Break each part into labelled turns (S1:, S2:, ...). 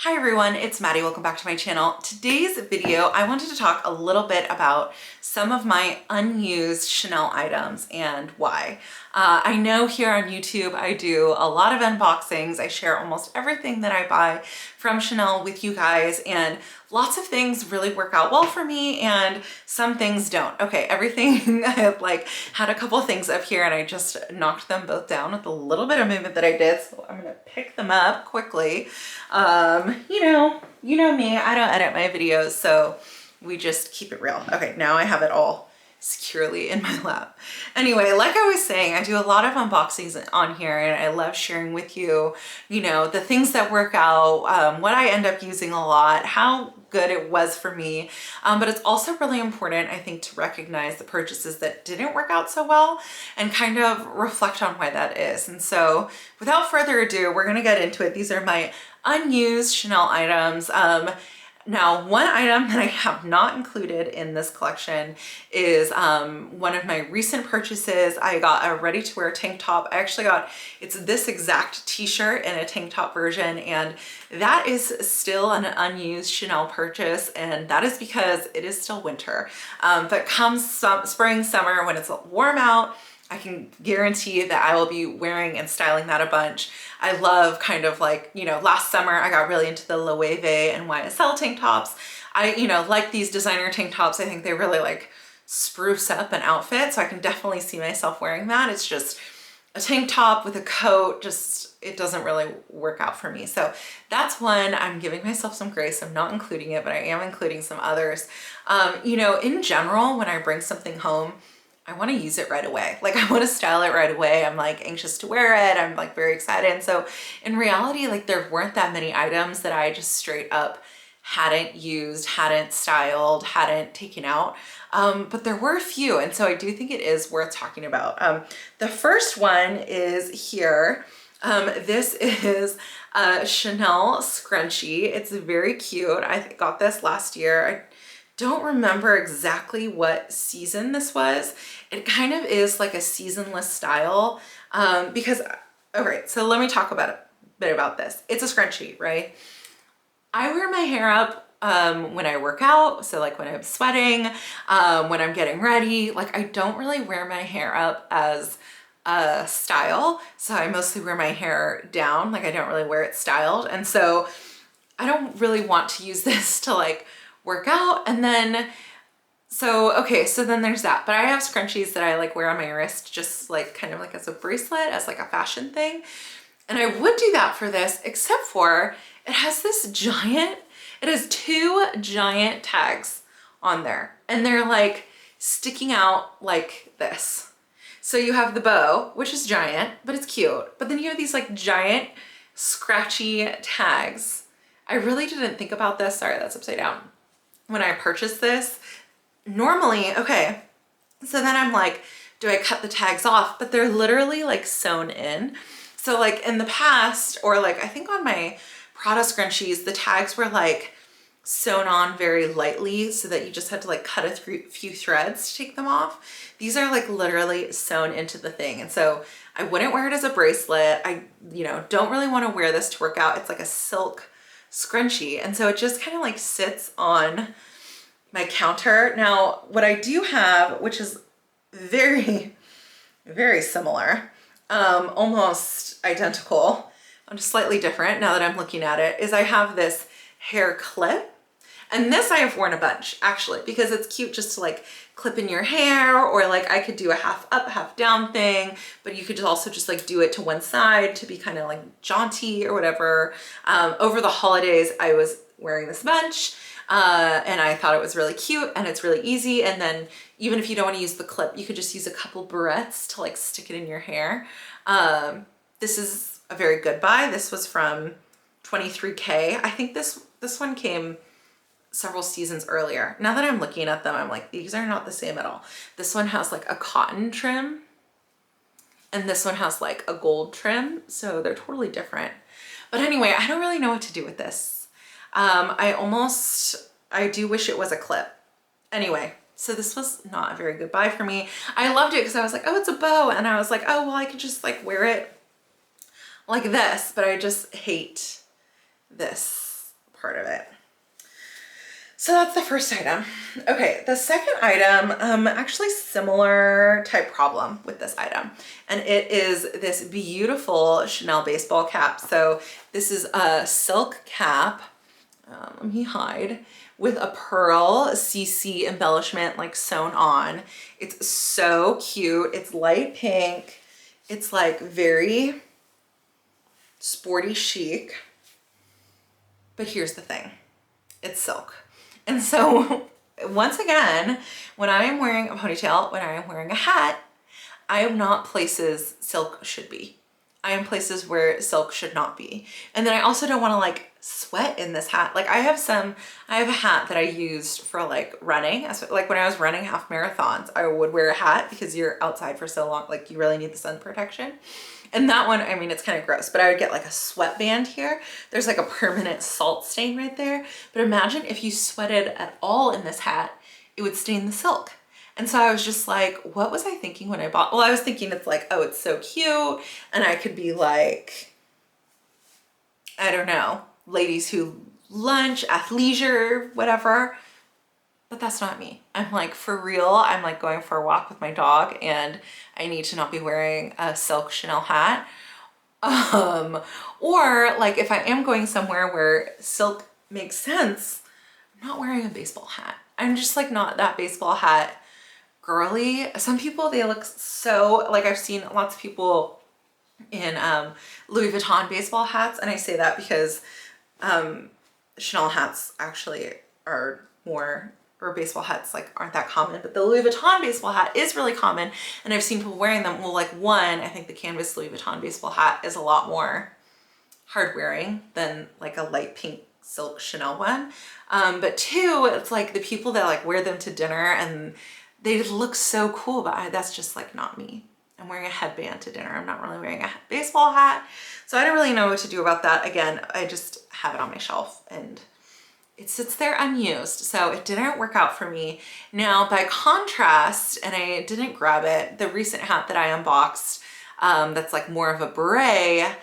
S1: Hi everyone, it's Maddie. Welcome back to my channel. Today's video, I wanted to talk a little bit about some of my unused Chanel items and why. I know here on YouTube I do a lot of unboxings. I share almost everything that I buy from Chanel with you guys, and lots of things really work out well for me and some things don't. Okay, everything I have had a couple things up here and I just knocked them both down with a little bit of movement that I did, so I'm gonna pick them up quickly. You know me, I don't edit my videos, so we just keep it real. Okay, now I have it all securely in my lap. Anyway, like I was saying, I do a lot of unboxings on here and I love sharing with you, the things that work out, what I end up using a lot, how good it was for me. But it's also really important, I think, to recognize the purchases that didn't work out so well and kind of reflect on why that is. And so without further ado, we're gonna get into it. These are my unused Chanel items. Now, one item that I have not included in this collection is one of my recent purchases. I got a ready-to-wear tank top. It's this exact t-shirt in a tank top version, and that is still an unused Chanel purchase, and that is because it is still winter. But come spring, summer, when it's warm out, I can guarantee that I will be wearing and styling that a bunch. I love last summer I got really into the Loewe and YSL tank tops. I like these designer tank tops. I think they really spruce up an outfit, so I can definitely see myself wearing that. It's just a tank top with a coat, it doesn't really work out for me. So that's one. I'm giving myself some grace. I'm not including it, but I am including some others. In general, when I bring something home, I want to use it right away. I want to style it right away. I'm anxious to wear it. I'm very excited. And so in reality, there weren't that many items that I just straight up hadn't used, hadn't styled, hadn't taken out. But there were a few. And so I do think it is worth talking about. The first one is here. This is a Chanel scrunchie. It's very cute. I got this last year. I don't remember exactly what season this was. It kind of is like a seasonless style because, all right, so let me talk about a bit about this. It's a scrunchie, right? I wear my hair up when I work out. So when I'm sweating, when I'm getting ready, I don't really wear my hair up as a style. So I mostly wear my hair down. I don't really wear it styled. And so I don't really want to use this to work out. And then so then there's that, but I have scrunchies that I wear on my wrist, just kind of as a bracelet, as a fashion thing. And I would do that for this, except for it has two giant tags on there, and they're sticking out like this. So you have the bow, which is giant, but it's cute. But then you have these giant scratchy tags. I really didn't think about this. Sorry, that's upside down. When I purchased this, normally, okay, so then I'm do I cut the tags off? But they're literally sewn in. So in the past, or I think on my Prada scrunchies, the tags were sewn on very lightly so that you just had to cut a few threads to take them off. These are literally sewn into the thing. And so I wouldn't wear it as a bracelet. I, don't really want to wear this to work out. It's a silk scrunchie, and so it just kind of sits on my counter. Now what I do have, which is very, very similar, almost identical, just slightly different now that I'm looking at it, is I have this hair clip. And this I have worn a bunch, actually, because it's cute just to clip in your hair, or I could do a half up, half down thing, but you could also just do it to one side to be kind of jaunty or whatever. Over the holidays, I was wearing this bunch and I thought it was really cute and it's really easy. And then even if you don't want to use the clip, you could just use a couple barrettes to stick it in your hair. This is a very good buy. This was from 23K. I think this one came several seasons earlier. Now that I'm looking at them, I'm these are not the same at all. This one has a cotton trim, and this one has a gold trim. So they're totally different. But anyway, I don't really know what to do with this. I do wish it was a clip. Anyway, so this was not a very good buy for me. I loved it because I was oh, it's a bow. And I was oh, well, I could just wear it like this, but I just hate this part of it. So that's the first item. Okay, the second item, actually similar type problem with this item. And it is this beautiful Chanel baseball cap. So this is a silk cap, let me hide, with a pearl CC embellishment like sewn on. It's so cute. It's light pink. It's like very sporty chic. But here's the thing, it's silk. And so once again, when I am wearing a ponytail, when I am wearing a hat, I am not places silk should be. I am places where silk should not be. And then I also don't want to like sweat in this hat. Like I have a hat that I used for like running. Like when I was running half marathons, I would wear a hat because you're outside for so long, like you really need the sun protection. And that one, I mean, it's kind of gross, but I would get like a sweatband here. There's like a permanent salt stain right there. But imagine if you sweated at all in this hat, it would stain the silk. And so I was just like, what was I thinking when I bought? Well, I was thinking it's like, oh, it's so cute. And I could be like, I don't know, ladies who lunch, athleisure, whatever. But that's not me. I'm like, for real, I'm like going for a walk with my dog and I need to not be wearing a silk Chanel hat. Or like if I am going somewhere where silk makes sense, I'm not wearing a baseball hat. I'm just like not that baseball hat girly. Some people, they look so, like I've seen lots of people in Louis Vuitton baseball hats. And I say that because Chanel hats actually are more, or baseball hats like aren't that common, but the Louis Vuitton baseball hat is really common. And I've seen people wearing them. Well, like one, I think the canvas Louis Vuitton baseball hat is a lot more hard wearing than like a light pink silk Chanel one. But two, it's like the people that like wear them to dinner and they look so cool, but that's just like not me. I'm wearing a headband to dinner. I'm not really wearing a baseball hat. So I don't really know what to do about that. Again, I just have it on my shelf and it sits there unused. So it didn't work out for me. Now, by contrast, and I didn't grab it, the recent hat that I unboxed, that's like more of a beret,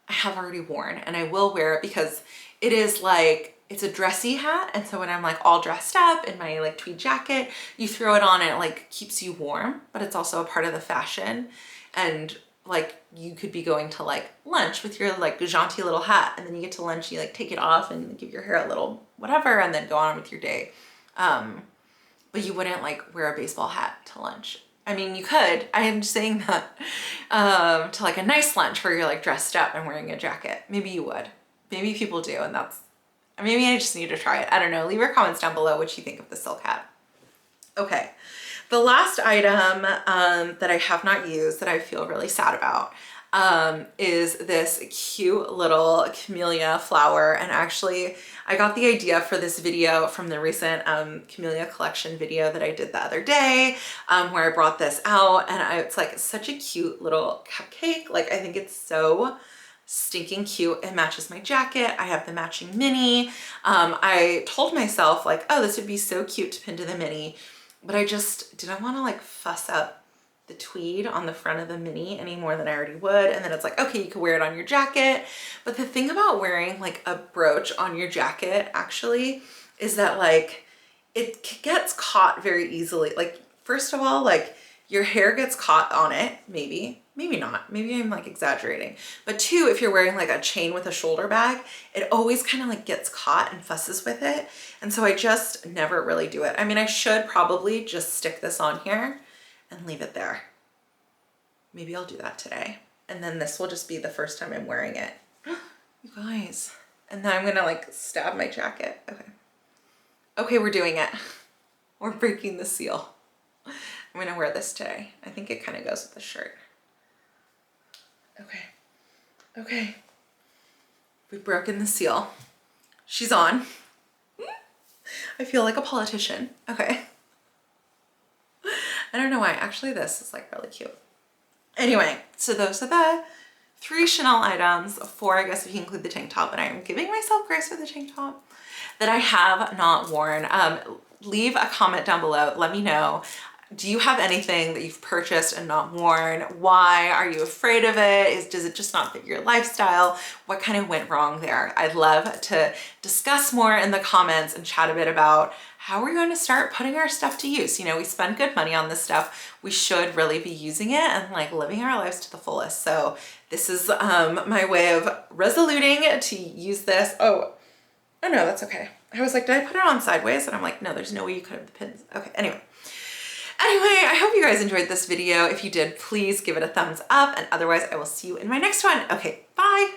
S1: I have already worn and I will wear it because it is like, it's a dressy hat. And so when I'm like all dressed up in my like tweed jacket, you throw it on and it like keeps you warm, but it's also a part of the fashion. And like you could be going to like lunch with your like jaunty little hat and then you get to lunch, you like take it off and give your hair a little whatever and then go on with your day. But you wouldn't like wear a baseball hat to lunch. I mean, you could. I am saying that to like a nice lunch where you're like dressed up and wearing a jacket. Maybe you would. Maybe people do, and that's, maybe I just need to try it. I don't know. Leave your comments down below what you think of the silk hat. Okay. The last item that I have not used that I feel really sad about is this cute little camellia flower. And actually I got the idea for this video from the recent camellia collection video that I did the other day, where I brought this out and it's like such a cute little cupcake. Like I think it's so stinking cute. It matches my jacket. I have the matching mini. I told myself like, oh, this would be so cute to pin to the mini, but I just didn't want to like fuss up the tweed on the front of the mini any more than I already would. And then it's like, okay, you could wear it on your jacket. But the thing about wearing like a brooch on your jacket actually is that like it gets caught very easily. Like, first of all, like your hair gets caught on it, maybe not, maybe I'm like exaggerating. But two, if you're wearing like a chain with a shoulder bag, it always kind of like gets caught and fusses with it. And so I just never really do it. I mean, I should probably just stick this on here and leave it there. Maybe I'll do that today. And then this will just be the first time I'm wearing it. You guys. And then I'm gonna like stab my jacket. Okay. Okay, we're doing it. We're breaking the seal. I'm gonna wear this today. I think it kind of goes with the shirt. Okay. Okay. We've broken the seal. She's on. I feel like a politician. Okay. I don't know why. Actually, this is like really cute. Anyway, so those are the 3 Chanel items, 4, I guess if you include the tank top, and I am giving myself grace for the tank top, that I have not worn. Leave a comment down below. Let me know. Do you have anything that you've purchased and not worn? Why are you afraid of it? Does it just not fit your lifestyle? What kind of went wrong there? I'd love to discuss more in the comments and chat a bit about how we're going to start putting our stuff to use. You know, we spend good money on this stuff. We should really be using it and like living our lives to the fullest. So this is my way of resoluting to use this. Oh no, that's okay. I was like, did I put it on sideways? And I'm like, no, there's no way you could have the pins. Okay, anyway, I hope you guys enjoyed this video. If you did, please give it a thumbs up, and otherwise I will see you in my next one. Okay, bye.